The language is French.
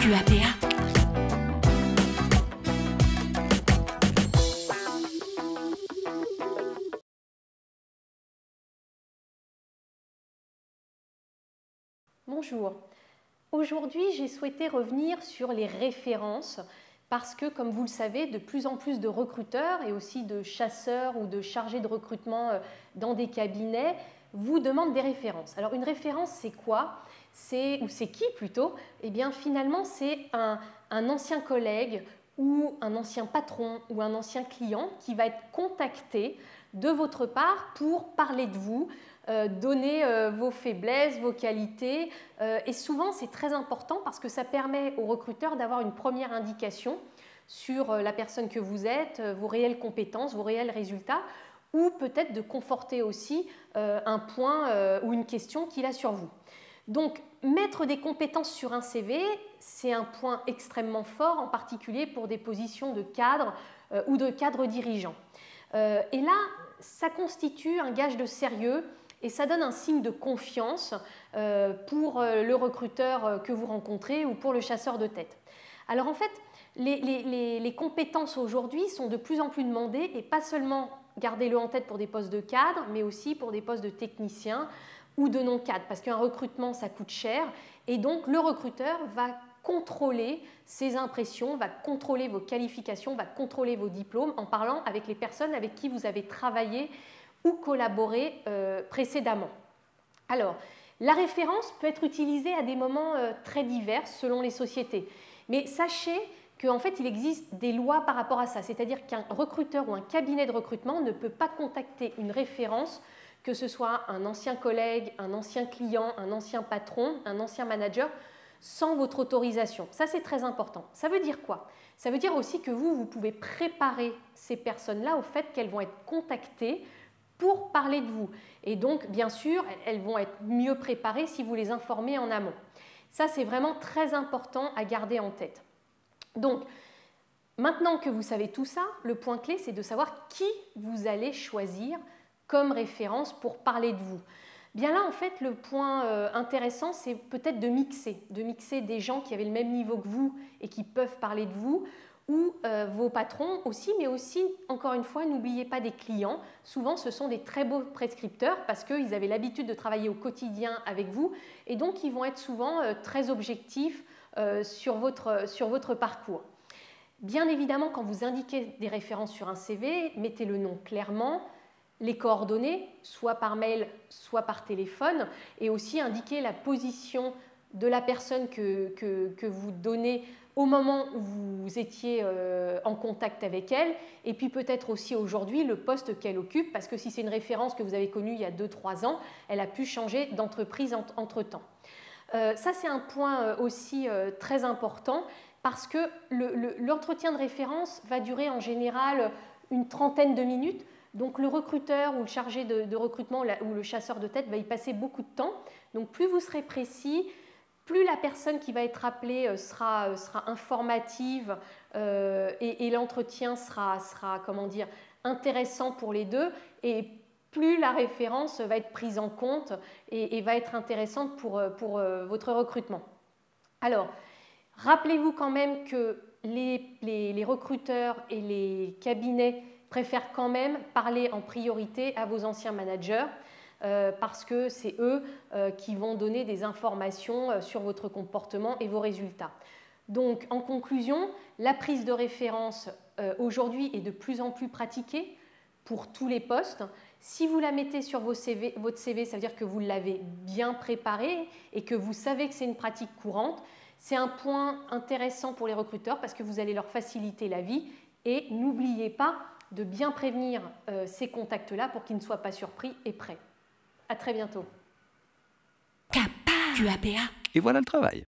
QAPA. Bonjour. Aujourd'hui, j'ai souhaité revenir sur les références parce que, comme vous le savez, de plus en plus de recruteurs et aussi de chasseurs ou de chargés de recrutement dans des cabinets vous demandent des références. Alors, une référence, c'est quoi? Ou c'est qui plutôt? Eh bien, finalement, c'est un ancien collègue ou un ancien patron ou un ancien client qui va être contacté de votre part pour parler de vous, donner vos faiblesses, vos qualités. Et souvent, c'est très important parce que ça permet aux recruteurs d'avoir une première indication sur la personne que vous êtes, vos réelles compétences, vos réels résultats, ou peut-être de conforter aussi un point ou une question qu'il a sur vous. Donc, mettre des compétences sur un CV, c'est un point extrêmement fort, en particulier pour des positions de cadre ou de cadre dirigeant. Et là, ça constitue un gage de sérieux et ça donne un signe de confiance pour le recruteur que vous rencontrez ou pour le chasseur de tête. Alors en fait, les compétences aujourd'hui sont de plus en plus demandées et pas seulement, gardez-le en tête, pour des postes de cadre, mais aussi pour des postes de technicien ou de non-cadre, parce qu'un recrutement, ça coûte cher et donc le recruteur va contrôler ses impressions, va contrôler vos qualifications, va contrôler vos diplômes en parlant avec les personnes avec qui vous avez travaillé ou collaboré précédemment. Alors, la référence peut être utilisée à des moments très divers selon les sociétés. Mais sachez qu'en fait, il existe des lois par rapport à ça. C'est-à-dire qu'un recruteur ou un cabinet de recrutement ne peut pas contacter une référence, que ce soit un ancien collègue, un ancien client, un ancien patron, un ancien manager, sans votre autorisation. Ça, c'est très important. Ça veut dire quoi? Ça veut dire aussi que vous pouvez préparer ces personnes-là au fait qu'elles vont être contactées pour parler de vous. Et donc, bien sûr, elles vont être mieux préparées si vous les informez en amont. Ça, c'est vraiment très important à garder en tête. Donc, maintenant que vous savez tout ça, le point clé, c'est de savoir qui vous allez choisir comme référence pour parler de vous. Bien là, en fait, le point intéressant, c'est peut-être de mixer des gens qui avaient le même niveau que vous et qui peuvent parler de vous, ou vos patrons aussi, mais aussi, encore une fois, n'oubliez pas des clients. Souvent, ce sont des très beaux prescripteurs parce qu'ils avaient l'habitude de travailler au quotidien avec vous et donc ils vont être souvent très objectifs sur votre parcours. Bien évidemment, quand vous indiquez des références sur un CV, mettez le nom clairement, les coordonnées, soit par mail, soit par téléphone, et aussi indiquer la position de la personne que vous donnez au moment où vous étiez en contact avec elle, et puis peut-être aussi aujourd'hui le poste qu'elle occupe, parce que si c'est une référence que vous avez connue il y a 2-3 ans, elle a pu changer d'entreprise entre-temps. Ça, c'est un point aussi très important, parce que l'entretien de référence va durer en général une trentaine de minutes. Donc le recruteur ou le chargé de recrutement ou le chasseur de tête va y passer beaucoup de temps. Donc plus vous serez précis, plus la personne qui va être appelée sera informative et l'entretien sera comment dire, intéressant pour les deux, et plus la référence va être prise en compte et va être intéressante pour votre recrutement. Alors, rappelez-vous quand même que les recruteurs et les cabinets préfèrent quand même parler en priorité à vos anciens managers parce que c'est eux qui vont donner des informations sur votre comportement et vos résultats. Donc, en conclusion, la prise de référence aujourd'hui est de plus en plus pratiquée pour tous les postes. Si vous la mettez sur votre CV, ça veut dire que vous l'avez bien préparé et que vous savez que c'est une pratique courante. C'est un point intéressant pour les recruteurs parce que vous allez leur faciliter la vie, et n'oubliez pas de bien prévenir ces contacts-là pour qu'ils ne soient pas surpris et prêts. À très bientôt. QAPA. Et voilà le travail.